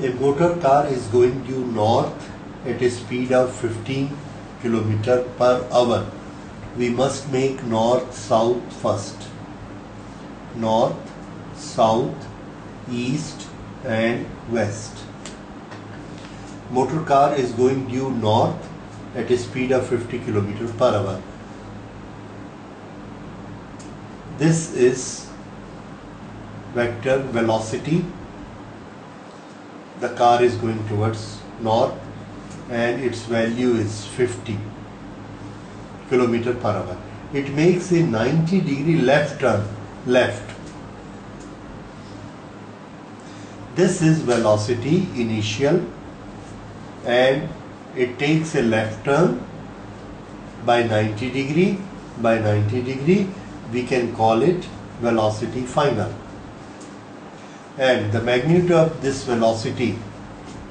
A motor car is going due north at a speed of 15 km per hour. We must make north-south first. North, south, east and west. Motor car is going due north at a speed of 50 km per hour. This is vector velocity. The car is going towards north and its value is 50 km per hour. It makes a 90-degree left turn, left. This is velocity initial and it takes a left turn by 90 degree. By 90 degree we can call it velocity final. And the magnitude of this velocity,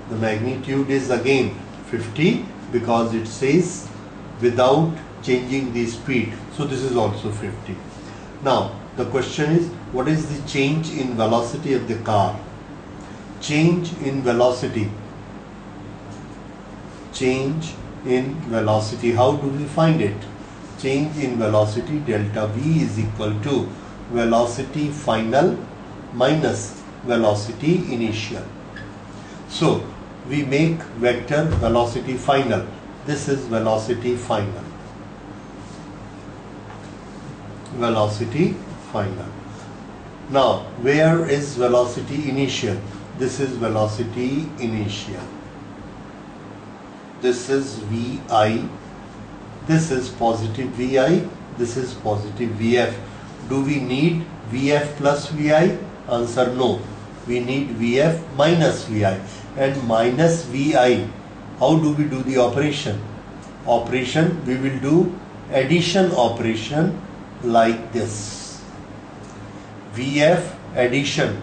the magnitude is again 50 because it says without changing the speed. So this is also 50. Now the question is, what is the change in velocity of the car? Change in velocity. Change in velocity. How do we find it? Change in velocity, delta V is equal to velocity final minus velocity initial. So we make vector velocity final. This is velocity final. Velocity final. Now where is velocity initial? This is velocity initial. This is Vi. This is positive Vi. This is positive Vf. Do we need Vf plus Vi? Answer no. We need Vf minus Vi. And minus Vi, how do we do the operation? Operation, we will do addition operation like this. Vf addition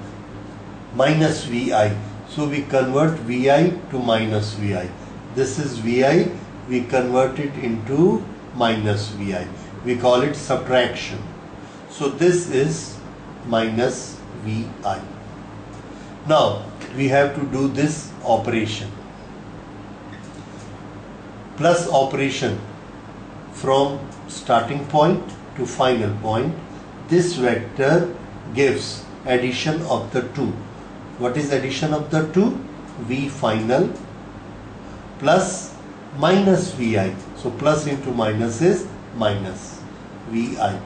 minus Vi. So we convert Vi to minus Vi. This is Vi, we convert it into minus Vi. We call it subtraction. So this is minus Vi. Now we have to do this operation. Plus operation from starting point to final point. This vector gives addition of the two. What is addition of the two? V final plus minus Vi. So plus into minus is minus Vi.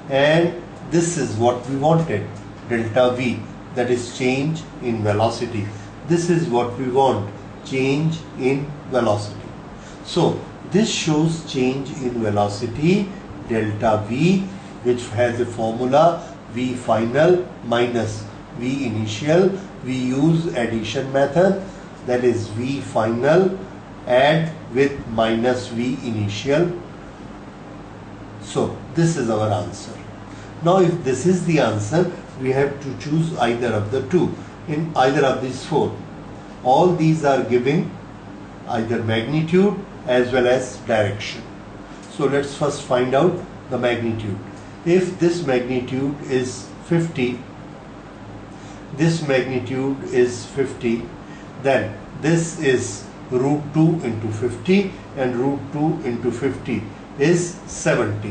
And this is what we wanted, delta V, that is change in velocity. This is what we want, change in velocity. So this shows change in velocity, delta V, which has a formula V final minus V initial. We use addition method, that is V final add with minus V initial. So this is our answer. Now if this is the answer, we have to choose either of the two in either of these four. All these are giving either magnitude as well as direction. So let's first find out the magnitude. If this magnitude is 50, this magnitude is 50, then this is root 2 into 50 and root 2 into 50 is 70.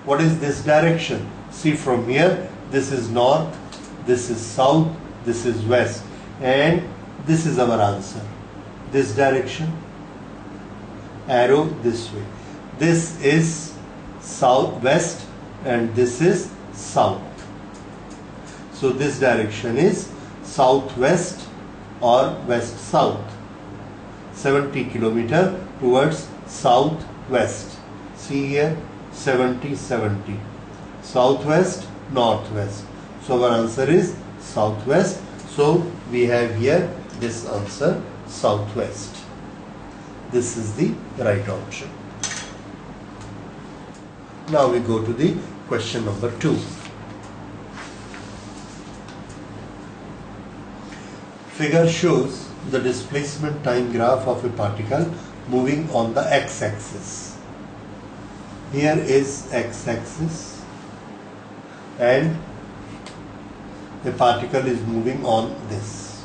What is this direction? See from here, this is north, this is south, this is west, and this is our answer. This direction, arrow this way. This is southwest and this is south. So this direction is southwest or west-south. 70 km towards southwest. See here, 70, 70. Southwest, northwest. So our answer is southwest. So we have here this answer, southwest. This is the right option. Now we go to the question number 2. Figure shows the displacement time graph of a particle moving on the x-axis. Here is x-axis and the particle is moving on this.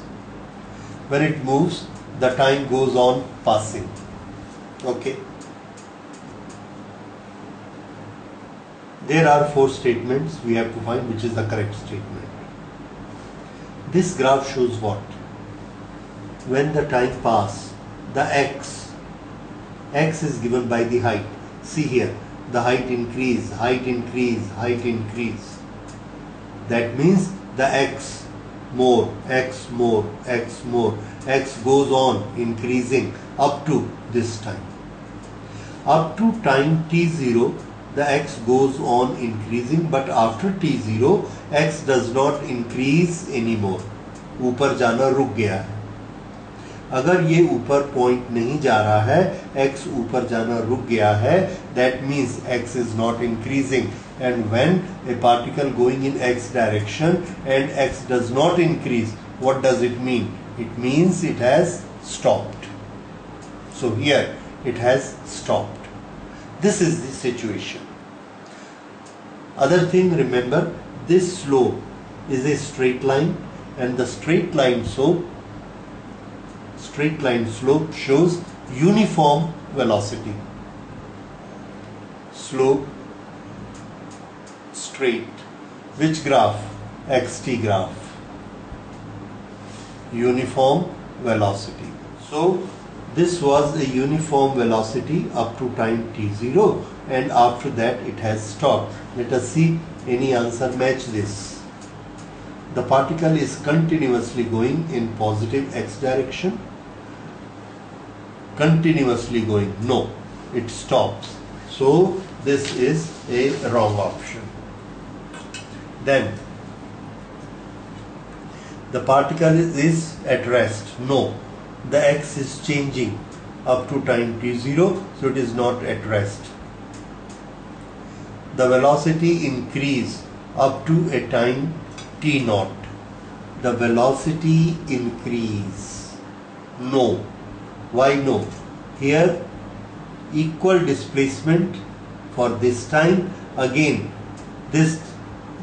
when it moves, the time goes on passing. Okay. There are 4 statements we have to find which is the correct statement. This graph shows what? When the time passes, the x is given by the height. See here, the height increase, height increase, height increase. That means the x more, x more, x more, x goes on increasing up to this time. Up to time t0, the x goes on increasing, but after t0, x does not increase anymore. ऊपर जाना रुक गया है. अगर ये ऊपर point नहीं जा रहा है, x ऊपर जाना रुक गया है, that means x is not increasing. And when a particle going in x direction and x does not increase, what does it mean? It means it has stopped. So here it has stopped. This is the situation. Other thing, remember, this slope is a straight line, and the straight line slope shows uniform velocity. Slope straight. Which graph? xt graph. Uniform velocity. So this was a uniform velocity up to time t0, and after that it has stopped. Let us see any answer match this. The particle is continuously going in positive x direction. Continuously going. No, it stops. So this is a wrong option. Then the particle is at rest. No, the x is changing up to time t0, so it is not at rest. The velocity increase up to a time t0. The velocity increase. No. Why no? Here equal displacement for this time, again this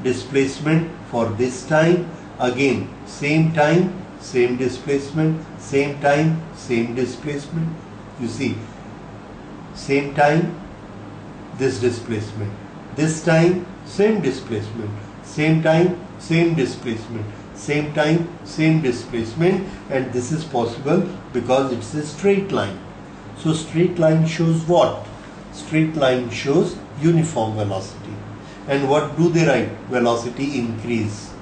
displacement for this time, again same time, same displacement, same time, same displacement. You see, same time, this displacement, this time, same displacement, same time, same displacement, same time, same displacement, and this is possible because it's a straight line. So straight line shows what? Straight line shows uniform velocity. And what do they write? Velocity increase.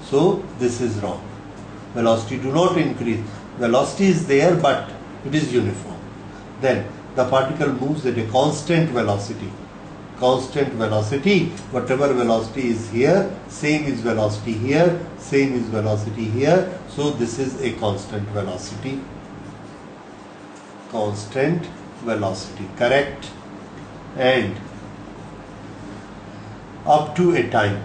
So this is wrong. Velocity do not increase. Velocity is there, but it is uniform. Then the particle moves at a constant velocity. Constant velocity, whatever velocity is here, same is velocity here, same is velocity here. So this is a constant velocity. Constant velocity, correct. And up to a time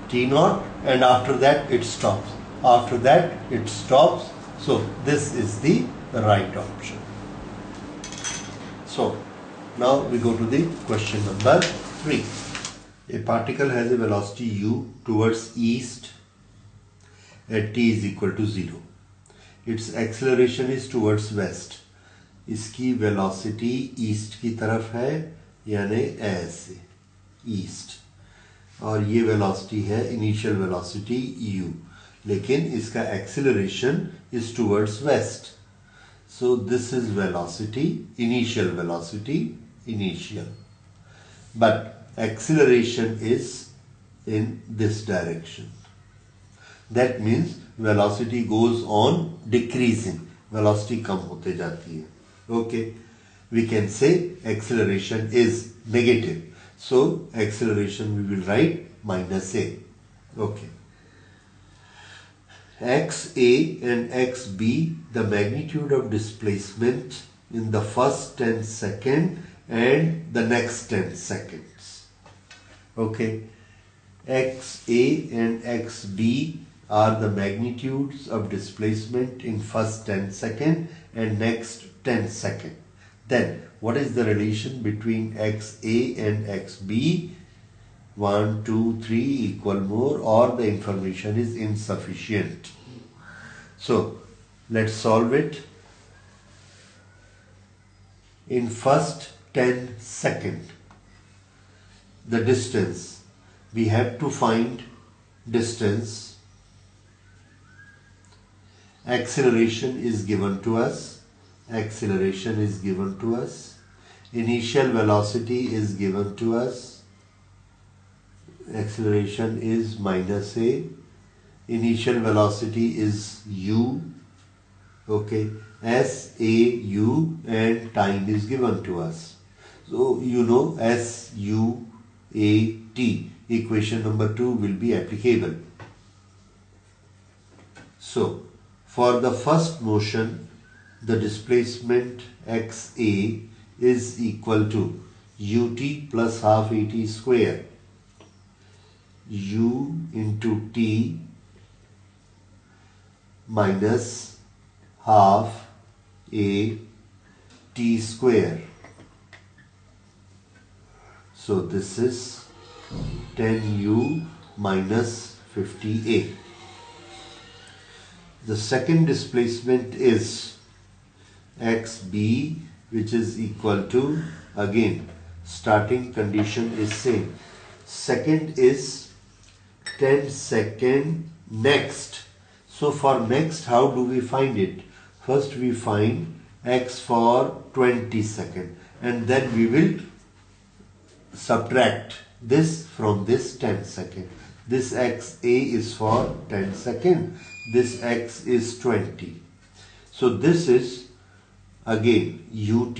t0, and after that it stops. After that it stops. So this is the right option. So now we go to the question number 3. A particle has a velocity u towards east at t is equal to 0. Its acceleration is towards west. इसकी velocity east की तरफ है, यानी ऐसे east, और ये velocity है initial velocity u, लेकिन इसका acceleration is towards west. So this is velocity, initial velocity, initial, but acceleration is in this direction. That means velocity goes on decreasing, velocity कम होते जाती है. Okay, we can say acceleration is negative. So acceleration we will write minus a. Okay. XA and XB, the magnitude of displacement in the first 10 seconds and the next 10 seconds. Okay. XA and XB are the magnitudes of displacement in first 10 seconds and next 10 seconds. Then what is the relation between XA and XB? 1, 2, 3 equal more, or the information is insufficient. So Let's solve it. In first 10 second, the distance, we have to find distance. Acceleration is given to us. Acceleration is given to us. Initial velocity is given to us. Acceleration is minus a. Initial velocity is u. Okay, s, a, u, and time is given to us. So you know s, u, a, t. Equation number 2 will be applicable. So for the first motion, the displacement xa is equal to ut plus half at square. U into t minus half a t square. So this is 10u minus 50a. The second displacement is xb, which is equal to, again starting condition is same. Second is 10 second next. So for next, how do we find it? First we find x for 20 second, and then we will subtract this from this 10 second. This xa is for 10 second. This x is 20. So this is again ut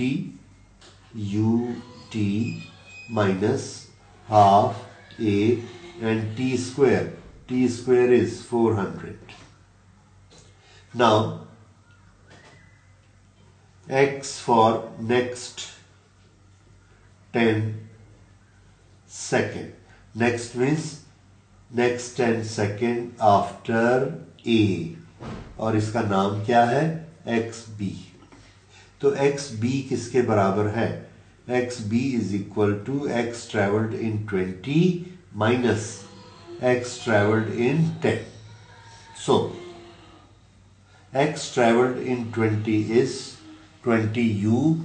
minus half a and t square. T square is 400. Now x for next 10 second. Next means next 10 second after a, और इसका नाम क्या है? xb. तो xb किसके बराबर है? xb is equal to x traveled in 20 minus x traveled in 10. So x traveled in 20 is 20u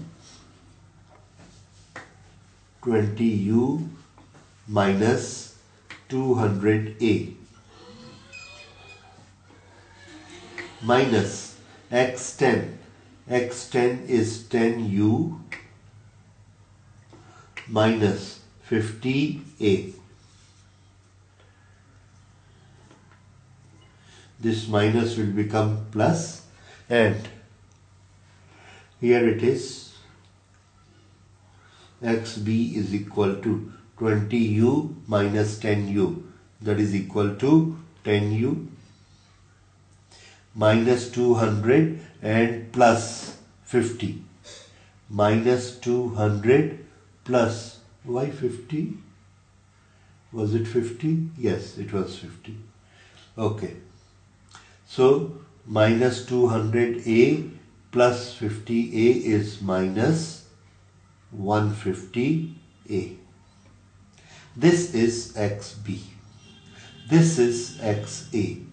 minus 200a minus x10. x10 is 10u minus 50a. This minus will become plus, and here it is xb is equal to 20u minus 10u, that is equal to 10u minus 200 and plus 50. Minus 200 plus, why 50? Was it 50? Yes, it was 50. Okay. So minus 200a plus 50a is minus 150a. This is xb. This is xa.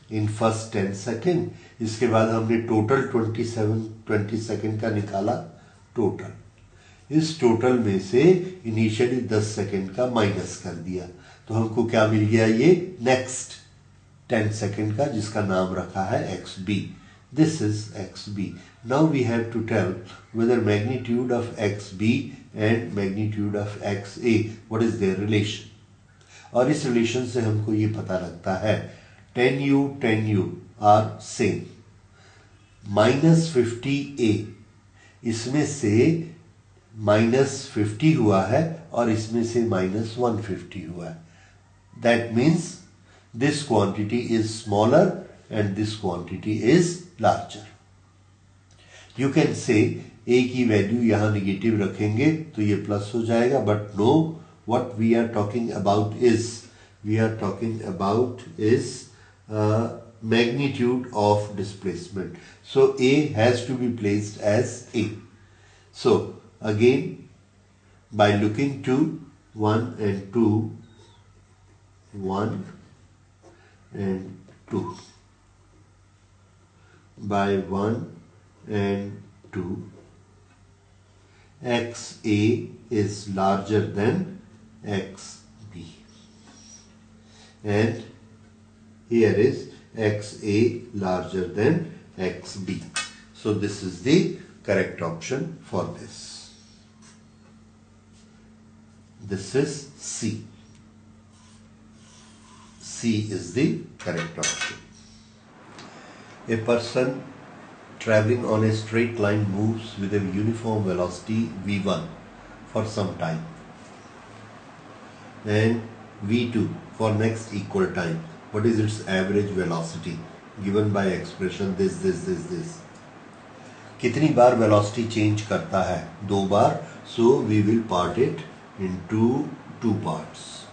In first 10 second. इसके बाद हमने total 20 second का निकाला total. इस total में से initially 10 second का minus कर दिया, तो हमको क्या मिल गया? ये नेक्स्ट 10 सेकेंड का, जिसका नाम रखा है xb. This is xb. Now we have to tell whether magnitude of xb and magnitude of xa, what is their relation. और इस रिलेशन से हमको ये पता लगता है 10u are same. minus 50a, इसमें से minus 50 हुआ है और इसमें से minus 150 हुआ है. That means this quantity is smaller and this quantity is larger. You can say a की वैल्यू यहाँ निगेटिव रखेंगे तो ये प्लस हो जाएगा, but no, what we are talking about is magnitude of displacement. So a has to be placed as a. So again, by looking to 1 and 2, 1 and 2, by 1 and 2, XA is larger than XB, and here is XA larger than XB. So this is the correct option for this. This is C. C is the correct option. A person traveling on a straight line moves with a uniform velocity v1 for some time and v2 for next equal time. What is its average velocity given by expression this. कितनी बार velocity change करता है? 2 बार. So we will part it into 2 parts.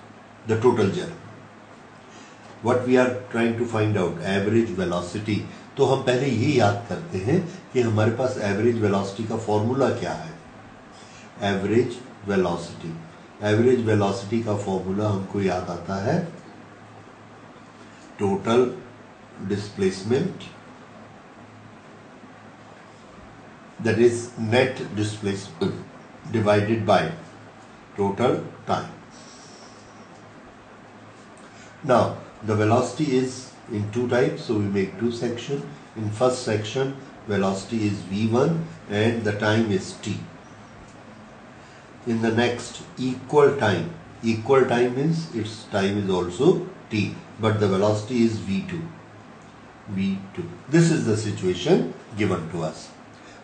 The total journey. What we are trying to find out, average velocity. तो हम पहले ये याद करते हैं कि हमारे पास एवरेज वेलोसिटी का फॉर्मूला क्या है. एवरेज वेलोसिटी का फॉर्मूला हमको याद आता है total displacement, that is net displacement divided by total time. Now the velocity is in 2 types, so we make 2 sections. In first section, velocity is v1 and the time is t. In the next, equal time means its time is also t, but the velocity is v2. This is the situation given to us.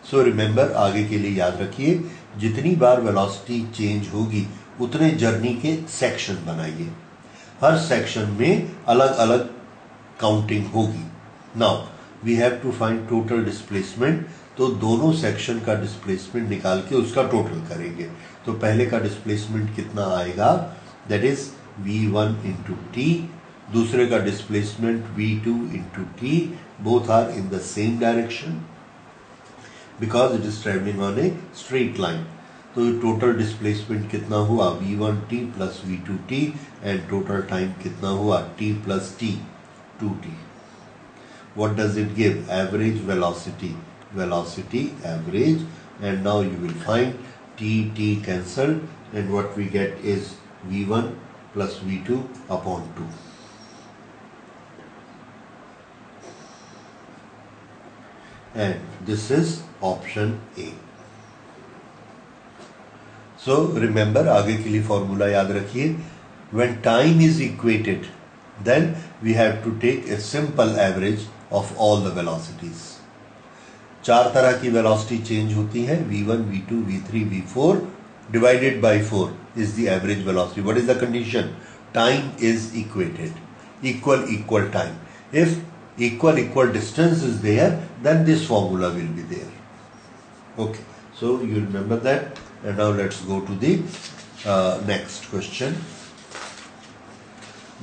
So remember, आगे के लिए याद रखिए, जितनी बार velocity change होगी उतने journey के section बनाइए. हर सेक्शन में अलग अलग काउंटिंग होगी. Now we have to find total displacement. तो दोनों सेक्शन का डिस्प्लेसमेंट निकाल के उसका टोटल करेंगे. तो पहले का डिस्प्लेसमेंट कितना आएगा, that is v1 into t. दूसरे का displacement v2 into t. Both are in the same direction because it is travelling on a straight line. तो टोटल डिस्प्लेसमेंट कितना हुआ, v1t plus v2t, and total time कितना हुआ, t plus t 2t. What does it give? Average velocity average, and now you will find t cancelled, and what we get is v1 plus v2 upon 2. And this is option A. So remember, आगे के लिए formula याद रखिए. When time is equated, then we have to take a simple average of all the velocities. 4 तरह की velocity change होती है, v1, v2, v3, v4 divided by 4 is the average velocity. What is the condition? Time is equated. Equal time. If equal distance is there, then this formula will be there. Okay, so you remember that. And now let's go to the next question.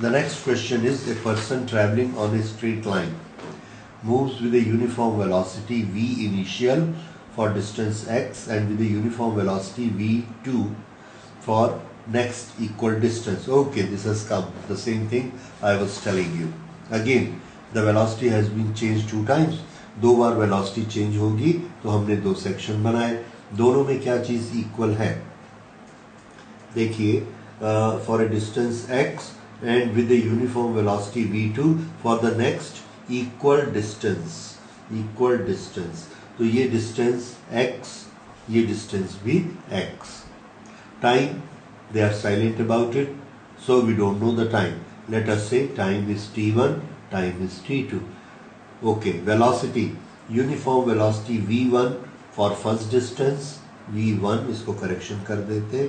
The next question is, a person traveling on a straight line moves with a uniform velocity v initial for distance x and with a uniform velocity v2 for next equal distance. Okay, this has come. The same thing I was telling you. Again, the velocity has been changed 2 times. 2 bar velocity change होगी तो हमने 2 section बनाए. दोनों में क्या चीज equal है, देखिए, for a distance x and with the uniform velocity v2 for the next equal distance. तो ये distance x, ये distance भी x. Time, they are silent about it, so we don't know the time. Let us say time is t1, time is t2. Okay, velocity, uniform velocity v1 for first distance, v1 इसको correction कर देते,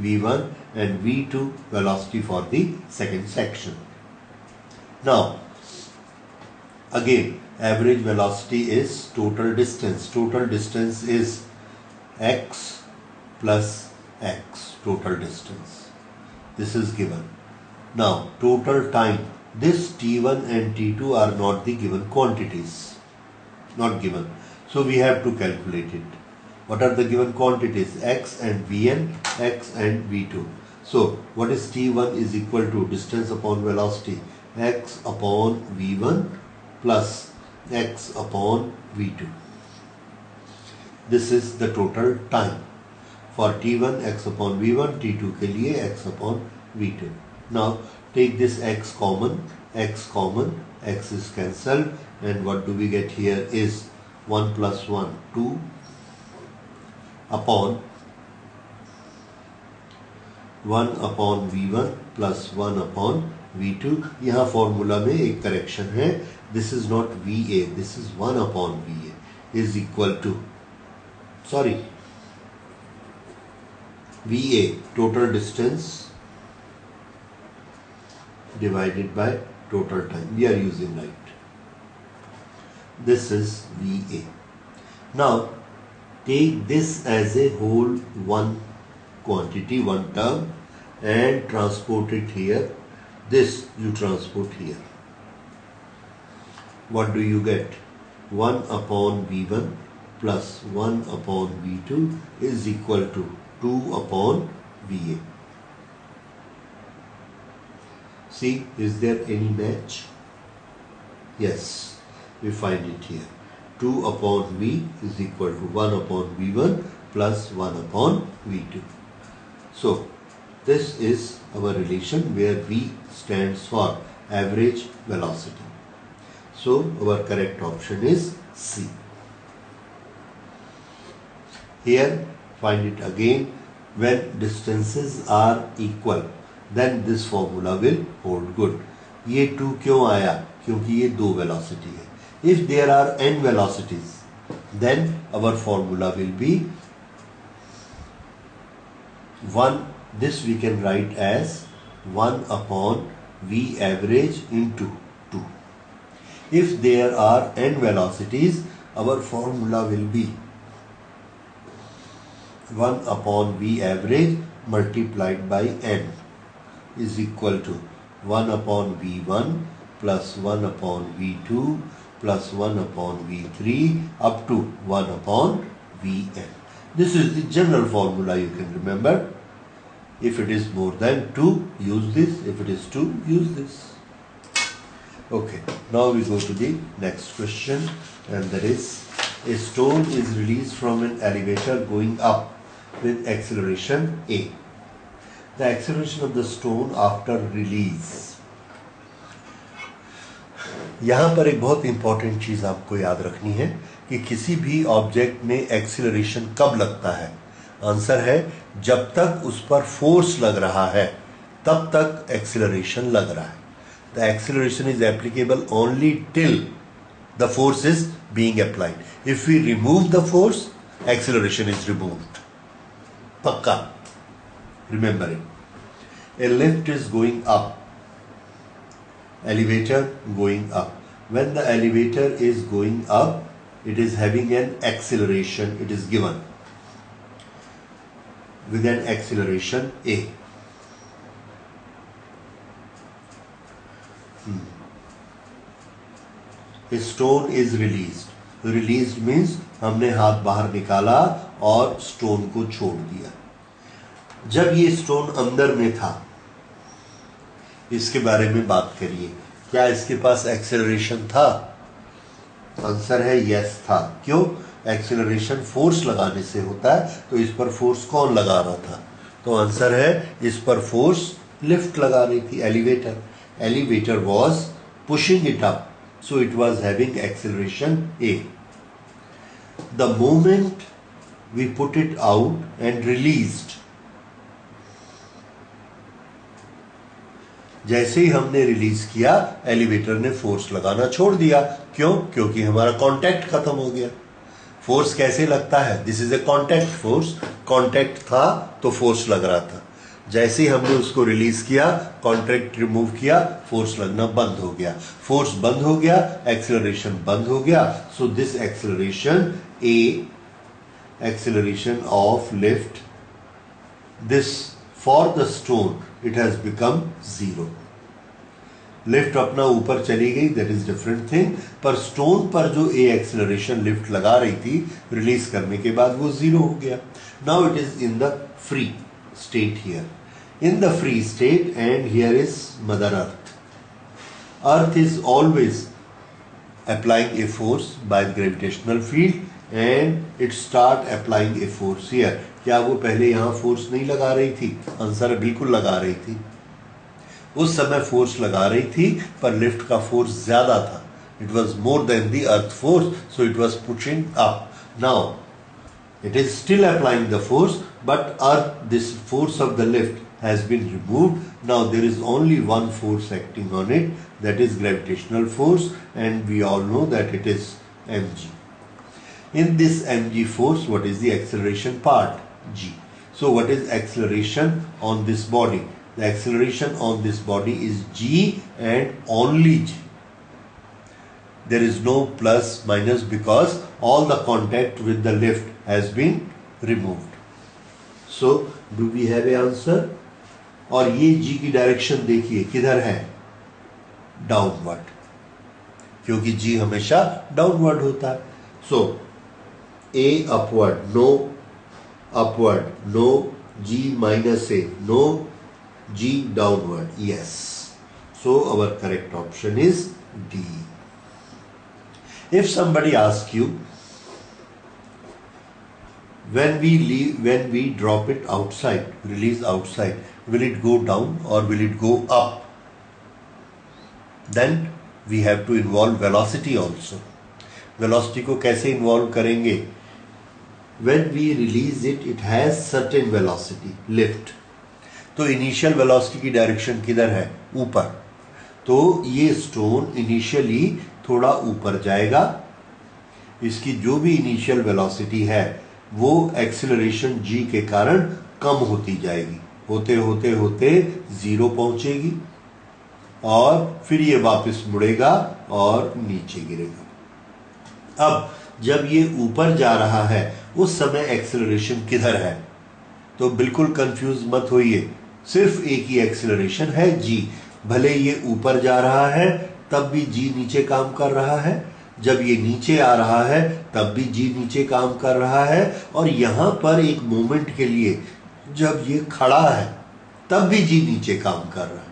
v1, and v2 velocity for the second section. Now again, average velocity is total distance. Total distance is x plus x, total distance. This is given. Now total time, this t1 and t2 are not the given quantities, not given, so we have to calculate it. What are the given quantities? X and Vn, x and V2. So what is T1 is equal to distance upon velocity, x upon V1 plus x upon v2. This is the total time. For t1 x upon v1, t2 के लिए x upon v2. Now take this x common, x is cancelled, and what do we get here is 1 plus 1, 2 upon 1 upon v1 plus 1 upon v2. यहाँ formula में एक correction है, this is not va, this is 1 upon va is equal to, sorry, va total distance divided by total time. We are using right. This is va. Now take this as a whole one quantity, one term, and transport it here. This you transport here. What do you get? 1 upon v1 plus 1 upon v2 is equal to 2 upon va. See, is there any match? Yes, we find it here. 2 upon v is equal to 1 upon v1 plus 1 upon v2. So, this is our relation where v stands for average velocity. So, our correct option is C. Here, find it again. When distances are equal, then this formula will hold good. ये 2 क्यों आया? क्योंकि ये 2 velocity है. If there are n velocities, then our formula will be 1. This we can write as 1 upon v average into 2. If there are n velocities, our formula will be 1 upon v average multiplied by n is equal to 1 upon v1 plus 1 upon v2 plus 1 upon v3 up to 1 upon vn. This is the general formula you can remember. If it is more than 2, use this. If it is 2, use this. Okay, now we go to the next question, and that is, a stone is released from an elevator going up with acceleration a. The acceleration of the stone after release. यहाँ पर एक बहुत important चीज आपको याद रखनी है कि किसी भी ऑब्जेक्ट में एक्सीलरेशन कब लगता है. आंसर है जब तक उस पर फोर्स लग रहा है तब तक एक्सीलरेशन लग रहा है. The acceleration is applicable only till the force is being applied. If we remove the force, acceleration is removed. Pakka. Remember it. A lift is going up. Elevator going up. When the elevator is going up, it is having an acceleration. It is given with an acceleration a. A stone is released. Released means हमने हाथ बाहर निकाला और stone को छोड़ दिया. जब ये स्टोन अंदर में था, इसके बारे में बात करिए. क्या इसके पास एक्सेलरेशन था? आंसर है यस था. क्यों? एक्सेलरेशन फोर्स लगाने से होता है, तो इस पर फोर्स कौन लगा रहा था? तो आंसर है इस पर फोर्स लिफ्ट लगा रही थी, elevator. Elevator was pushing it up, so it was having acceleration a. The moment we put it out and released, जैसे ही हमने रिलीज किया, एलिवेटर ने फोर्स लगाना छोड़ दिया. क्यों? क्योंकि हमारा कांटेक्ट खत्म हो गया. फोर्स कैसे लगता है? This is a contact force. Contact था तो फोर्स लग रहा था. जैसे ही हमने उसको रिलीज किया, कॉन्ट्रैक्ट रिमूव किया, फोर्स लगना बंद हो गया. फोर्स बंद हो गया, एक्सेलरेशन बंद हो गया. So this acceleration A, acceleration of lift, this for the stone it has become zero. Lift अपना ऊपर चली गई, दैट इज डिफरेंट थिंग, पर स्टोन पर जो ए एक्सेलरेशन लिफ्ट लगा रही थी, रिलीज करने के बाद वो जीरो हो गया. Now it is in the free state here. In the free state, and here is Mother Earth. Earth is always applying a force by the gravitational field and it start applying a force here. क्या वो पहले यहाँ force नहीं लगा रही थी? Answer बिल्कुल लगा रही थी. उस समय फोर्स लगा रही थी पर लिफ्ट का फोर्स ज्यादा था. It was more than the earth force, so it was pushing up. Now it is still applying the force, but this force of the lift has been removed. Now there is only one force acting on it, that is gravitational force, and we all know that it is mg. In this mg force, what is the acceleration part? G. So what is acceleration on this body? The acceleration on this body is g and only g. There is no plus minus because all the contact with the lift has been removed. So do we have a answer? और ये g की direction देखिए किधर है? Downward, क्योंकि g हमेशा downward होता है. So a upward, no upward, no g minus a, no g downward. Yes. So our correct option is D. If somebody asks you, when we drop it outside, release outside, will it go down or will it go up? Then we have to involve velocity also. Velocity को कैसे involve करेंगे? When we release it, it has certain velocity, lift. तो initial velocity की direction किधर है? ऊपर. तो ये स्टोन इनिशियली थोड़ा ऊपर जाएगा. इसकी जो भी इनिशियल वेलोसिटी है वो एक्सीलरेशन g के कारण कम होती जाएगी, होते होते होते जीरो पहुंचेगी और फिर ये वापस मुड़ेगा और नीचे गिरेगा. अब जब ये ऊपर जा रहा है उस समय एक्सीलरेशन किधर है? तो बिल्कुल कंफ्यूज मत होइए, सिर्फ एक ही एक्सीलरेशन है g. भले ये ऊपर जा रहा है तब भी g नीचे काम कर रहा है, जब ये नीचे आ रहा है तब भी g नीचे काम कर रहा है, और यहां पर एक मोमेंट के लिए जब ये खड़ा है तब भी g नीचे काम कर रहा है.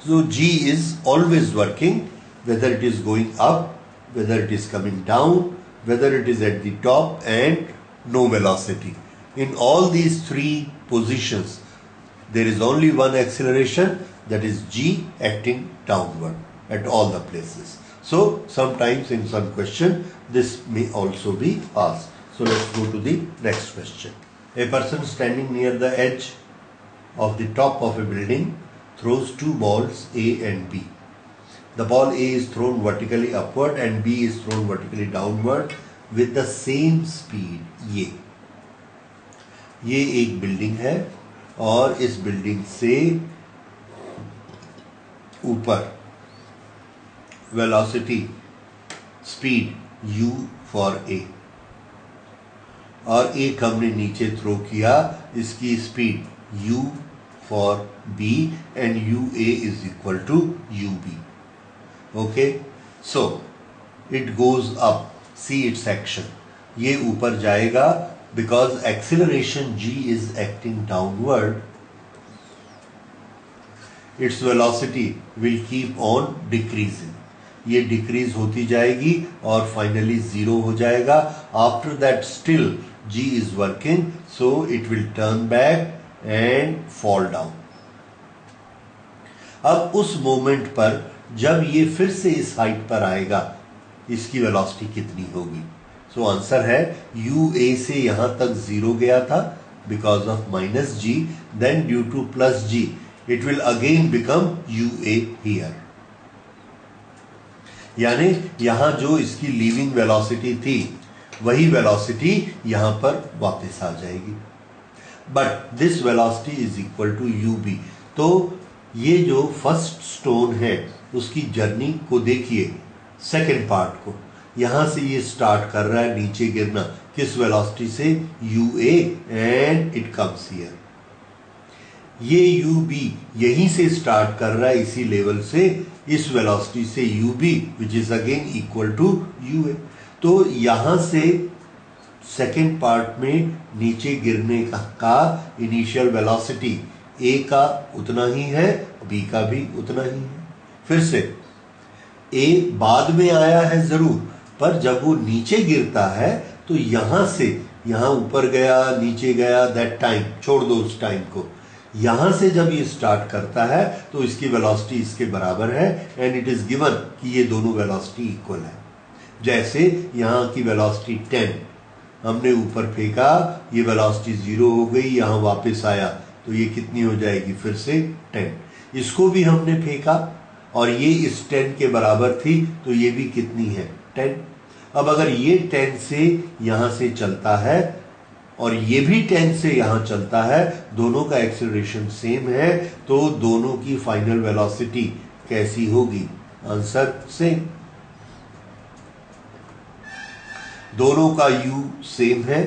So g is always working, whether it is going up, whether it is coming down, whether it is at the top, and no velocity. In all these three positions there is only one acceleration, that is g acting downward at all the places. So sometimes in some question this may also be asked. So let's go to the next question. A person standing near the edge of the top of a building throws two balls A and B. The ball A is thrown vertically upward and B is thrown vertically downward with the same speed A. ये एक building है और इस building से ऊपर velocity speed u for a और एक हमने नीचे थ्रो किया, इसकी speed u for b and ua is equal to ub. Okay, so it goes up, see its action. ये ऊपर जाएगा बिकॉज acceleration g is acting downward. Its velocity will keep on decreasing. ये डिक्रीज होती जाएगी और फाइनली जीरो हो जाएगा. After that still g is working, so it will turn back and fall down. अब उस मोमेंट पर जब ये फिर से इस हाइट पर आएगा, इसकी वेलोसिटी कितनी होगी? सो आंसर है ua से यहां तक जीरो गया था because of minus g, then due to plus g it will again become ua here. यानी यहां जो इसकी लीविंग वेलोसिटी थी वही वेलोसिटी यहां पर वापस आ जाएगी. But this velocity is equal to ub. तो ये जो फर्स्ट स्टोन है उसकी जर्नी को देखिए, सेकेंड पार्ट को. यहां से ये स्टार्ट कर रहा है नीचे गिरना, किस वेलोसिटी से? ua and it comes here. ये ub यहीं से स्टार्ट कर रहा है इसी लेवल से, इस वेलोसिटी से ub which is again equal to ua. तो यहां से सेकेंड पार्ट में नीचे गिरने का इनिशियल वेलोसिटी a का उतना ही है, b का भी उतना ही है. फिर से ए बाद में आया है जरूर, पर जब वो नीचे गिरता है तो यहां से यहां ऊपर गया, नीचे गया, दैट टाइम छोड़ दो उस टाइम को। यहां से जब ये स्टार्ट करता है तो इसकी वेलोसिटी इसके बराबर है एंड इट इज गिवन कि ये दोनों वेलोसिटी इक्वल है। जैसे यहां की वेलोसिटी 10, हमने ऊपर फेंका, ये वेलोसिटी 0 हो गई, यहां वापस आया तो ये कितनी हो जाएगी फिर से 10। इसको भी हमने फेंका और ये इस 10 के बराबर थी तो ये भी कितनी है 10। अब अगर ये 10 से यहां से चलता है और ये भी 10 से यहां चलता है, दोनों का एक्सेलरेशन सेम है, तो दोनों की फाइनल वेलोसिटी कैसी होगी? Answer same. दोनों का u सेम है,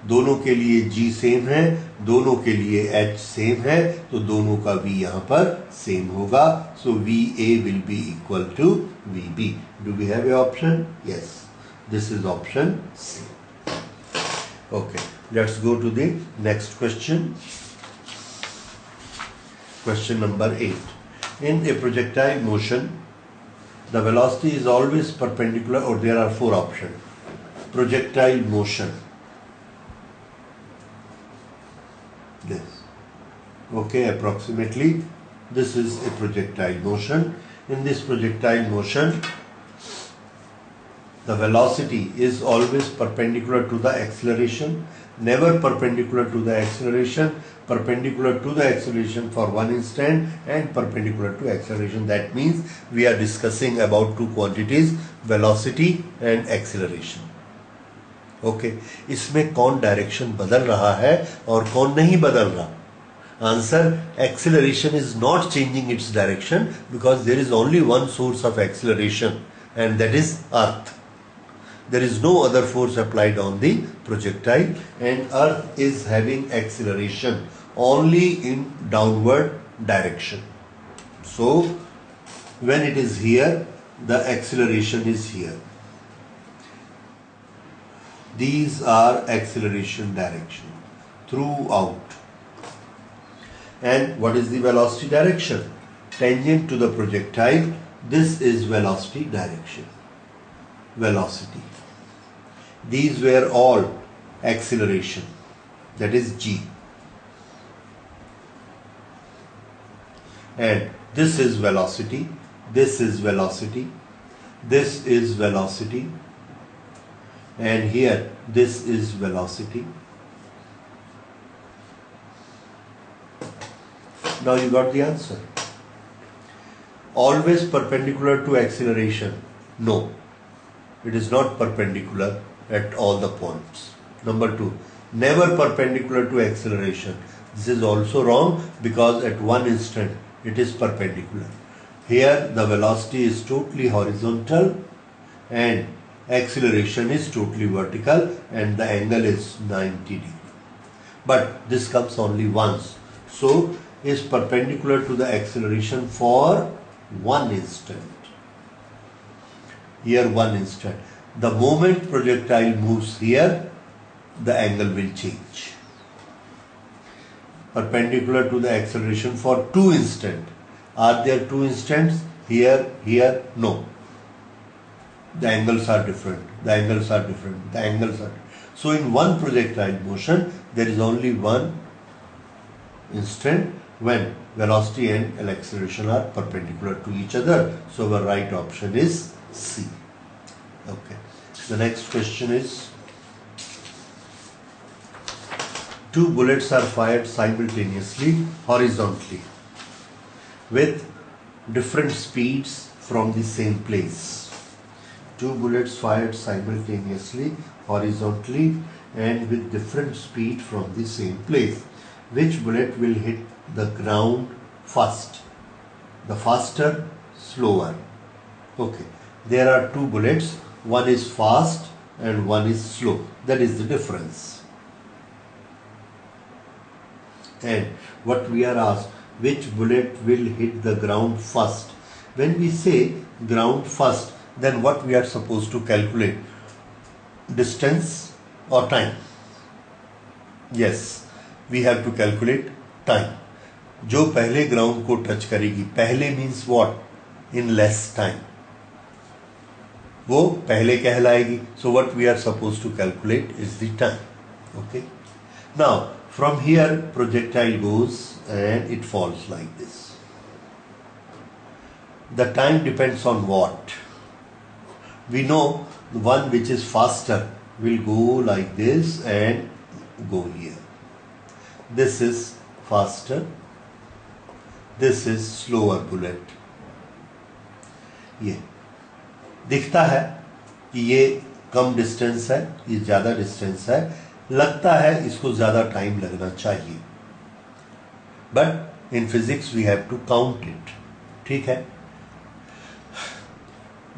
दोनों के लिए g सेम है, दोनों के लिए h सेम है, तो दोनों का v यहां पर सेम होगा। So VA will be equal to VB। Do we have a option? Yes, this is option C. Okay, let's go to the next question. Question number 8. In a projectile motion, the velocity is always perpendicular, or there are 4 options. Projectile motion. This. Okay, approximately this is a projectile motion. In this projectile motion, the velocity is always perpendicular to the acceleration, never perpendicular to the acceleration, perpendicular to the acceleration for one instant and perpendicular to acceleration. That means we are discussing about two quantities, velocity and acceleration. Okay, इसमें कौन direction बदल रहा है और कौन नहीं बदल रहा? Answer: acceleration is not changing its direction because there is only one source of acceleration and that is earth. There is no other force applied on the projectile and earth is having acceleration only in downward direction. So when it is here, the acceleration is here. These are acceleration direction throughout. And what is the velocity direction? Tangent to the projectile, this is velocity direction. Velocity. These were all acceleration, that is g. And this is velocity, this is velocity, this is velocity, and here this is velocity. Now you got the answer. Always perpendicular to acceleration? No, it is not perpendicular at all the points. Number 2, never perpendicular to acceleration. This is also wrong because at one instant it is perpendicular. Here the velocity is totally horizontal and acceleration is totally vertical and the angle is 90 degree. But this comes only once. So is perpendicular to the acceleration for one instant. Here one instant. The moment projectile moves here, the angle will change. Perpendicular to the acceleration for 2 instants. Are there 2 instants? Here, here, no. The angles are different. The angles are different. The angles are different. So in one projectile motion, there is only one instant when velocity and acceleration are perpendicular to each other. So our right option is C. Okay. The next question is, 2 bullets are fired simultaneously horizontally with different speeds from the same place. 2 bullets fired simultaneously horizontally and with different speed from the same place. Which bullet will hit the ground first? The faster, slower? Okay, there are 2 bullets. One is fast and one is slow. That is the difference. And what we are asked, which bullet will hit the ground first? When we say ground first, then what we are supposed to calculate? Distance or time? Yes, we have to calculate time. जो पहले ground को touch करेगी, पहले means what? In less time. वो पहले कहलाएगी. So what we are supposed to calculate is the time. Okay. Now from here projectile goes and it falls like this. The time depends on what? We know the one which is faster will go like this and go here. This is faster. This is slower bullet. ये दिखता है कि ये कम distance है, ये ज़्यादा distance है, लगता है इसको ज़्यादा टाइम लगना चाहिए. But in physics we have to count it. ठीक है.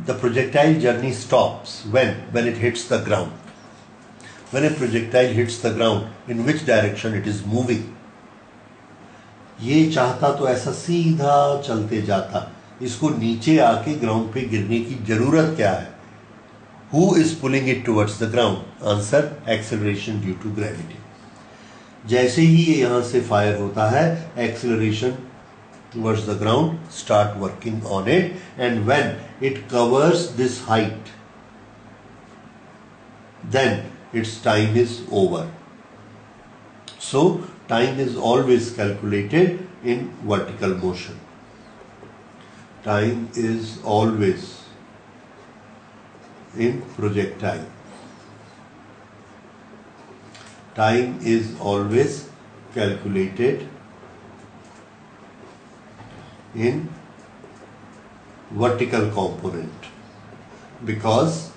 The projectile journey stops when it hits the ground. When a projectile hits the ground, in which direction it is moving? ये चाहता तो ऐसा सीधा चलते जाता, इसको नीचे आके ग्राउंड पे गिरने की जरूरत क्या है? Who is pulling it towards the ground? Answer: acceleration due to gravity. जैसे ही ये यहाँ से फायर होता है, acceleration towards the ground start working on it, and when it covers this height, then its time is over. So time is always calculated in vertical motion. Time is always in projectile. Time is always calculated in vertical component because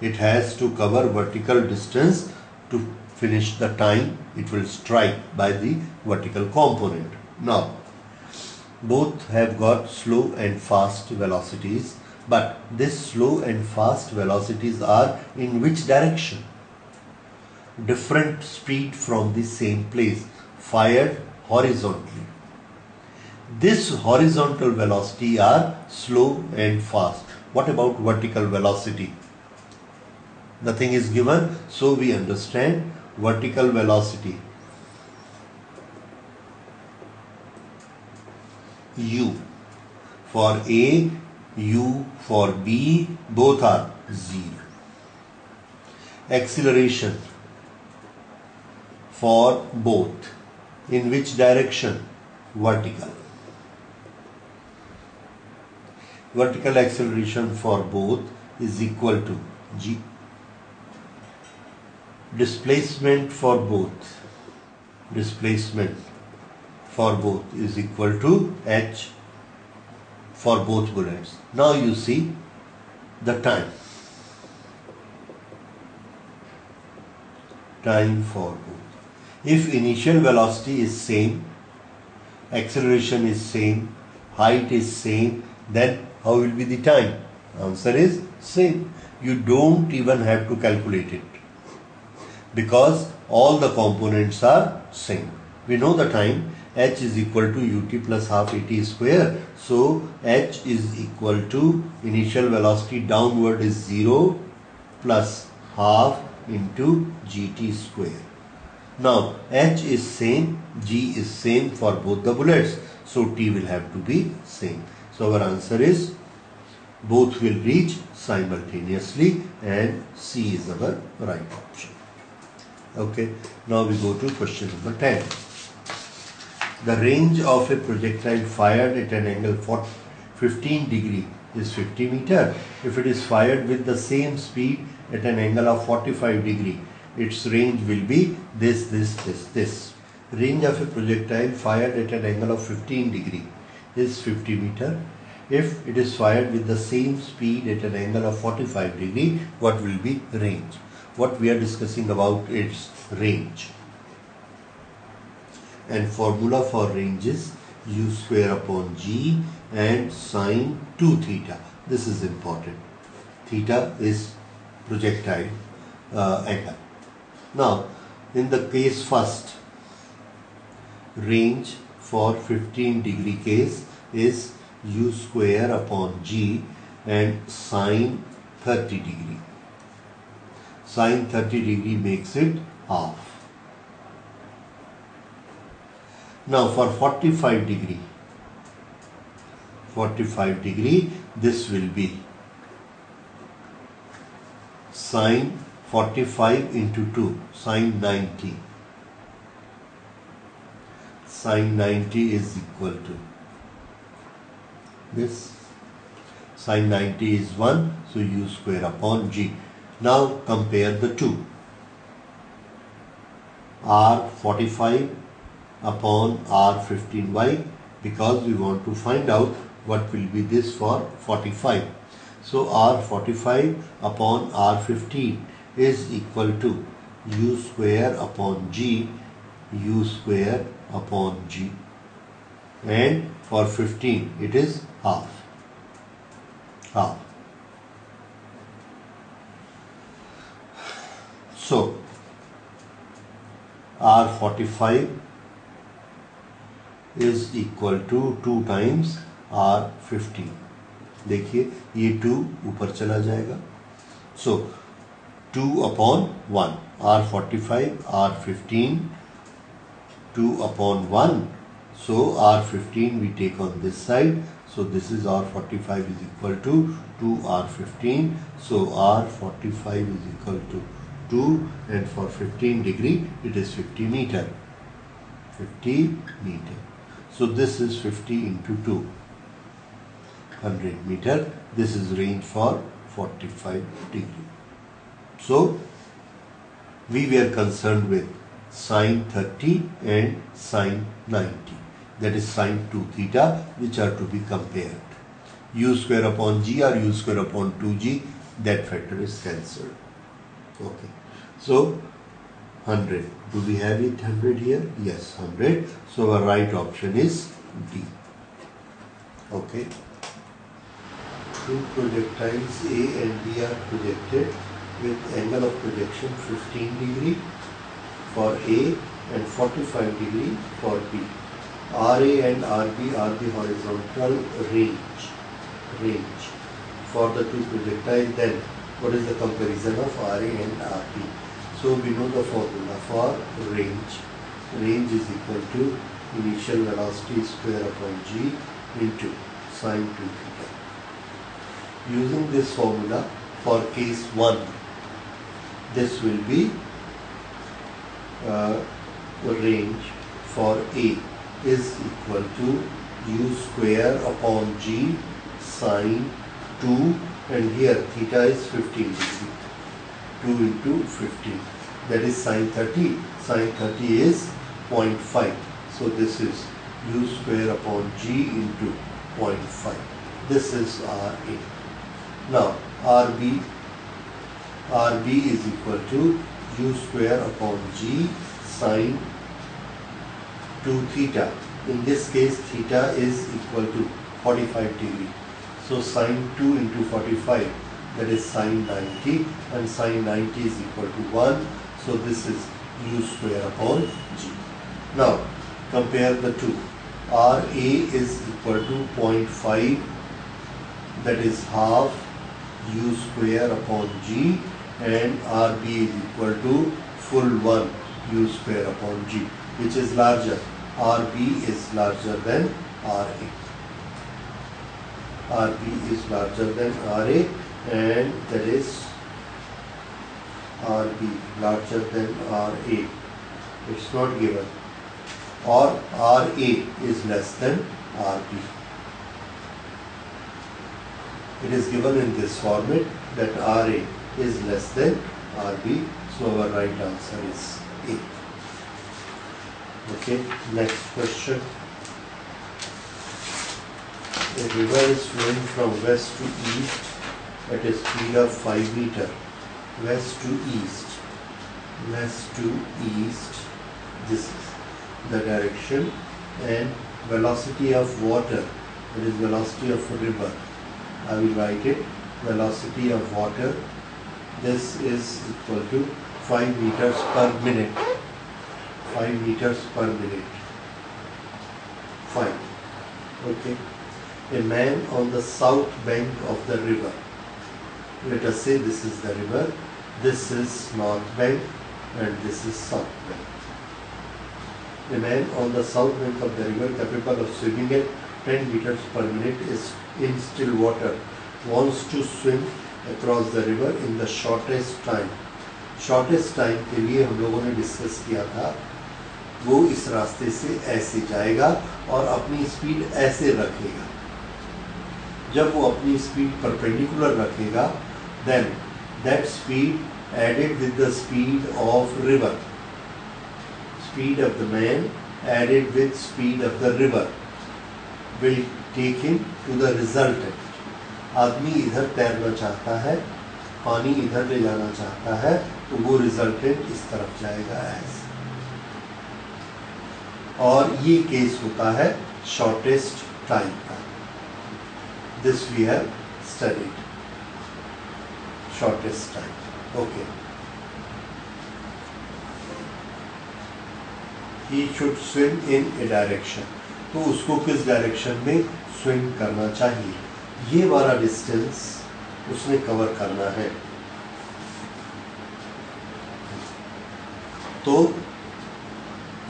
it has to cover vertical distance to finish the time it will strike by the vertical component. Now both have got slow and fast velocities, but this slow and fast velocities are in which direction? Different speed from the same place, fired horizontally. This horizontal velocity are slow and fast. What about vertical velocity? Nothing is given, so we understand vertical velocity. U for A, U for B, both are 0. Acceleration for both, in which direction? Vertical. Vertical acceleration for both is equal to G. Displacement for both. Displacement for both is equal to H for both bullets. Now you see the time. Time for both. If initial velocity is same, acceleration is same, height is same, then how will be the time? Answer is same. You don't even have to calculate it because all the components are same. We know the time. H is equal to ut plus half at square. So H is equal to initial velocity downward is 0 plus half into gt square. Now H is same, G is same for both the bullets. So T will have to be same. So our answer is both will reach simultaneously and C is our right option. Okay, now we go to question number 10. The range of a projectile fired at an angle 15 degree is 50 meter. If it is fired with the same speed at an angle of 45 degree, its range will be this. Range of a projectile fired at an angle of 15 degree is 50 meter. If it is fired with the same speed at an angle of 45 degree, what will be range? What we are discussing about its range. And formula for range is u square upon g and sine 2 theta. This is important. Theta is projectile angle. Now, in the case first, range for 15 degree case is u square upon g and sine 30 degree. Sine 30 degree makes it half. Now for 45 degree, this will be sine 45 into 2, sine 90. Sine 90 is equal to this. Sine 90 is 1, so u square upon g. Now compare the two. R45 upon R15y, because we want to find out what will be this for 45. So R45 upon R15 is equal to u square upon g, u square upon g, and for 15 it is half. So R45 is equal to 2 times R15. देखिए ये 2 ऊपर चला जाएगा. So 2 upon 1, R45, R15, 2 upon 1. So R15 we take on this side. So this is R45 is equal to 2R15. So R45 is equal to 2, and for 15 degree it is 50 meter. 50 meter. So this is 50 into 2. 100 meter. This is range for 45 degree. So we were concerned with sine 30 and sine 90. That is sine 2 theta, which are to be compared. U square upon g or u square upon 2g, that factor is cancelled. Okay. So 100. Do we have it 100 here? Yes, 100. So our right option is D. Okay. Two projectiles A and B are projected with angle of projection 15 degree for A and 45 degree for B. RA and RB are the horizontal range for the two projectiles. Then what is the comparison of RA and RB? So we know the formula for range. Range is equal to initial velocity square upon g into sine 2 theta. Using this formula for case 1, this will be range for A is equal to u square upon g sine 2, and here theta is 15 degree. 2 into 15, that is sine 30. Sine 30 is 0.5. So this is u square upon g into 0.5. This is RA. Now RB is equal to u square upon g sine 2 theta. In this case theta is equal to 45 degree. So sine 2 into 45, that is sine 90, and sine 90 is equal to 1. So this is u square upon g. Now compare the two. RA is equal to 0.5, that is half u square upon g, and RB is equal to full 1 u square upon g. Which is larger? RB is larger than RA. RB is larger than RA, and that is RB larger than RA. It's not given. Or RA is less than RB. It is given in this format that RA is less than RB. So our right answer is A. Okay, next question. A river is flowing from west to east at a speed of 5 meter. West to east. This is the direction, and velocity of water, that is velocity of a river. I will write it. Velocity of water, this is equal to 5 meters per minute. 5 meters per minute. 5. Okay. A man on the south bank of the river. Let us say this is the river, this is north bank, and this is south bank. A man on the south bank of the river capable of swimming at 10 meters per minute is in still water, wants to swim across the river in the shortest time. Shortest time के लिए हम लोगों ने discuss किया था, वो इस रास्ते से ऐसे जाएगा और अपनी स्पीड ऐसे रखेगा. जब वो अपनी स्पीड परपेंडिकुलर रखेगा, then that speed added with the speed of river, speed of the man added with speed of the river will take him to the resultant. आदमी इधर तैरना चाहता है, पानी इधर ले जाना चाहता है, तो वो रिजल्टेंट इस तरफ जाएगा ऐसे. और ये केस होता है शॉर्टेस्ट टाइम का. This we have studied shortest time. Okay, he should swim in a direction. तो उसको किस डायरेक्शन में स्विम करना चाहिए, ये वाला डिस्टेंस उसने कवर करना है. तो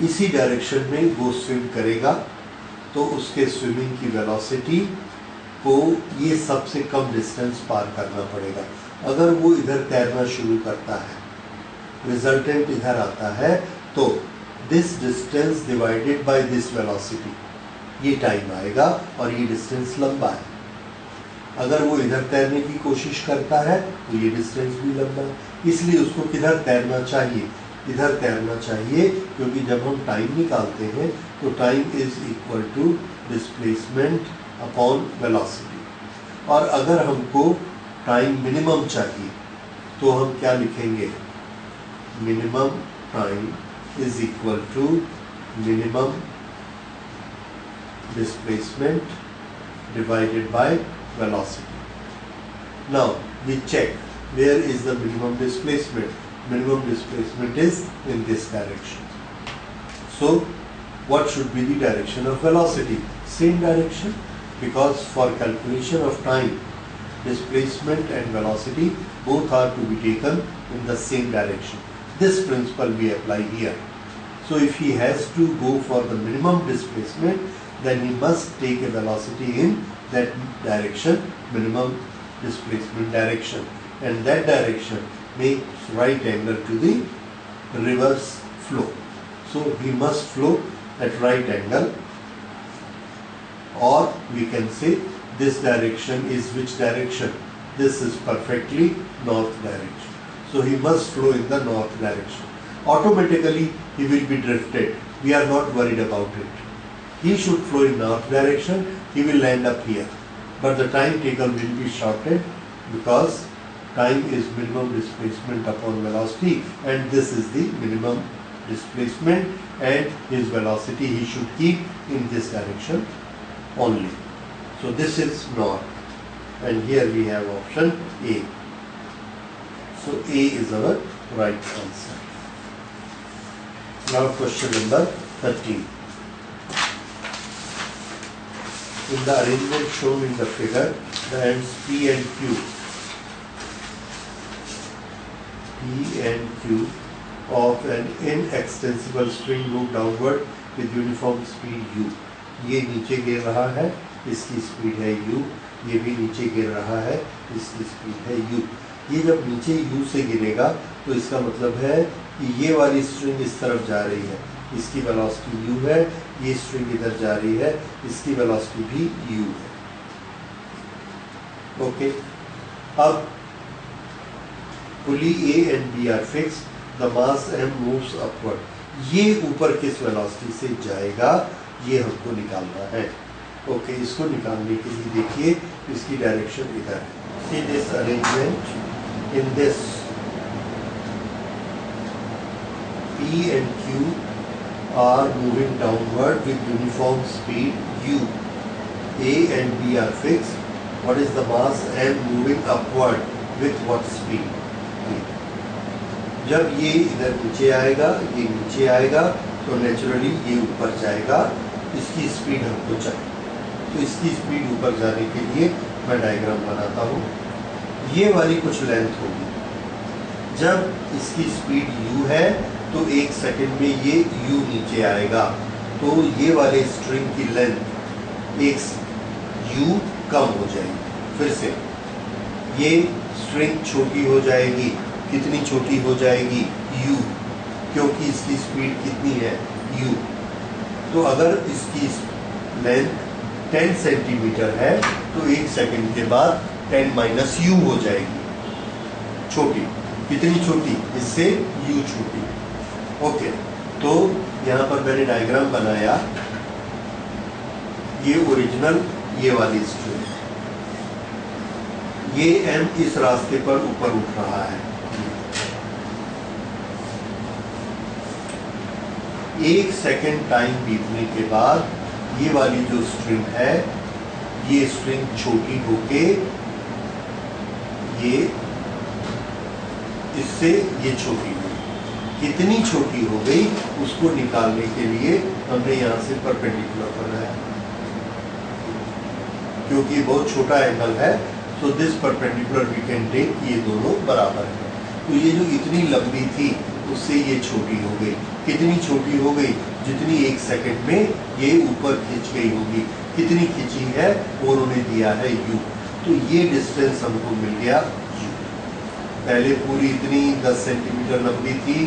इसी डायरेक्शन में वो स्विम करेगा, तो उसके स्विमिंग की वेलोसिटी को ये सबसे कम डिस्टेंस पार करना पड़ेगा. अगर वो इधर तैरना शुरू करता है, रिजल्टेंट इधर आता है, तो this distance divided by this velocity, ये टाइम आएगा और ये डिस्टेंस लंबा है. अगर वो इधर तैरने की कोशिश करता है तो ये डिस्टेंस भी लंबा है. इसलिए उसको किधर तैरना चाहिए, इधर तैरना चाहिए, क्योंकि जब हम टाइम निकालते हैं तो time is equal to displacement upon velocity. और अगर हमको टाइम मिनिमम चाहिए तो हम क्या लिखेंगे, minimum time is equal to minimum displacement divided by velocity. Now we check where is the minimum displacement. Minimum displacement is in this direction. So what should be the direction of velocity? Same direction, because for calculation of time, displacement and velocity both are to be taken in the same direction. This principle we apply here. So if he has to go for the minimum displacement, then he must take a velocity in that direction, minimum displacement direction, and that direction makes right angle to the river's flow. So he must flow at right angle, or we can say this direction is which direction? This is perfectly north direction. So he must flow in the north direction. Automatically he will be drifted. We are not worried about it. He should flow in north direction, he will land up here. But the time taken will be shortened, because time is minimum displacement upon velocity, and this is the minimum displacement, and his velocity he should keep in this direction only. So this is north, and here we have option A. So A is our right answer. Now question number 13. In the arrangement shown in the figure, the ends P and Q of an inextensible string move downward with uniform speed u. ये नीचे गिर रहा है, इसकी speed है u. ये भी नीचे गिर रहा है, इसकी स्पीड है u. ये जब नीचे u से गिरेगा तो इसका मतलब है कि ये वाली स्ट्रिंग इस तरफ जा रही है, इसकी वेलोसिटी u है. ये स्ट्रिंग इधर जा रही है, इसकी वेलोसिटी भी u है. ओके, अब पुली A and B are fixed, the mass M moves upward. ये ऊपर किस वेलोसिटी से जाएगा, ये हमको निकालना है. ओके, इसको निकालने के लिए देखिए इसकी डायरेक्शन इधर है. See this arrangement. In this, P and Q are moving downward with uniform speed u. A and B are fixed. What is the mass M moving upward with what speed? जब ये इधर नीचे आएगा, ये नीचे आएगा, तो नेचुरली ये ऊपर जाएगा. इसकी स्पीड हमको चाहिए, तो इसकी स्पीड ऊपर जाने के लिए मैं डायग्राम बनाता हूँ. ये वाली कुछ लेंथ होगी. जब इसकी स्पीड u है तो 1 सेकंड में ये u नीचे आएगा, तो ये वाले स्ट्रिंग की लेंथ 1 u कम हो जाएगी. फिर से ये स्ट्रिंग छोटी हो जाएगी। कितनी छोटी हो जाएगी? u, क्योंकि इसकी स्पीड कितनी है? u। तो अगर इसकी लेंथ 10 सेंटीमीटर है तो 1 सेकंड के बाद 10 माइनस u हो जाएगी, छोटी। कितनी छोटी? इससे u छोटी। ओके, तो यहाँ पर मैंने डायग्राम बनाया, ये ओरिजिनल, ये वाली स्ट्रिंग, ये m इस रास्ते पर ऊपर उठ रहा है। 1 सेकंड टाइम बीतने के बाद ये वाली जो स्ट्रिंग है, ये स्ट्रिंग छोटी होके ये इससे ये छोटी हुई। कितनी छोटी हो गई उसको निकालने के लिए हमने यहाँ से परपेंडिकुलर बनाया, क्योंकि बहुत छोटा एंगल है। So this perpendicular we can take, ये दोनों बराबर है। तो ये जो इतनी लंबी थी उससे ये छोटी हो गई। कितनी छोटी हो गई? जितनी 1 सेकंड में ये ऊपर खिंच गई होगी। कितनी खिंची है? वो उन्होंने दिया है u। तो ये डिस्टेंस हमको मिल गया u। पहले पूरी इतनी 10 सेंटीमीटर लंबी थी,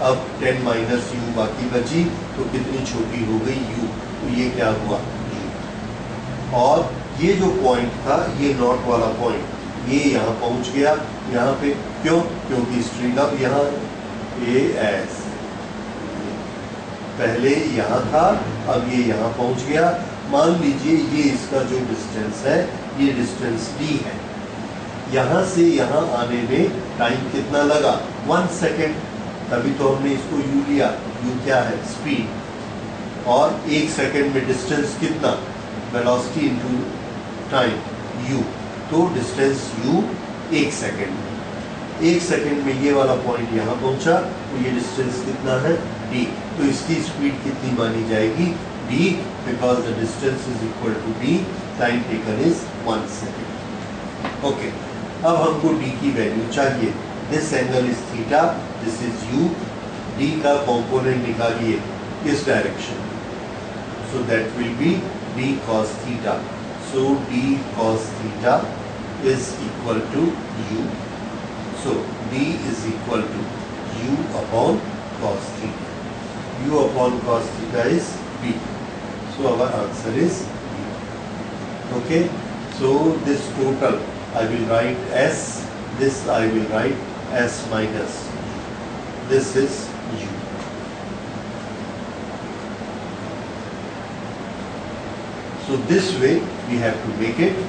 अब 10 माइनस u बाकी बची, तो कितनी छोटी हो गई? u। तो ये क्या हुआ? u। और ये जो पॉइंट था, ये नॉट वाला पॉइंट, ये यहाँ पहुँच गया। यहाँ पे क्यों? क्योंकि स्ट्रिंग अब यहाँ ए एस, पहले यहाँ था, अब ये यहाँ पहुँच गया। मान लीजिए ये इसका जो डिस्टेंस है, ये डिस्टेंस d है। यहाँ से यहाँ आने में टाइम कितना लगा? 1 सेकेंड। तभी तो हमने इसको u लिया। u क्या है? स्पीड। और 1 सेकेंड में डिस्टेंस कितना? Velocity into time u। तो डिस्टेंस u 1 सेकेंड में। 1 सेकेंड में ये वाला पॉइंट यहाँ पहुँचा, तो ये डिस्टेंस कितना है? d। तो इसकी स्पीड कितनी मानी जाएगी? d, because the distance is equal to d, time taken is 1 second. Okay, अब हमको d की वैल्यू चाहिए। This angle is theta, this is u। d का कॉम्पोनेंट निकालिए इस डायरेक्शन में, so that will be d cos theta. So d cos theta is equal to u. So d is equal to u upon cos theta. U upon cos theta is b. So our answer is b. Okay. So this total I will write s. This I will write s minus. This is u. So this way we have to make it.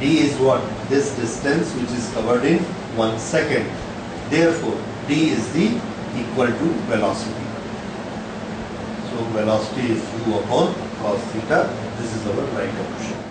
D is what? This distance which is covered in 1 second. Therefore, D is the equal to velocity. So velocity is u upon cos theta. This is our right option.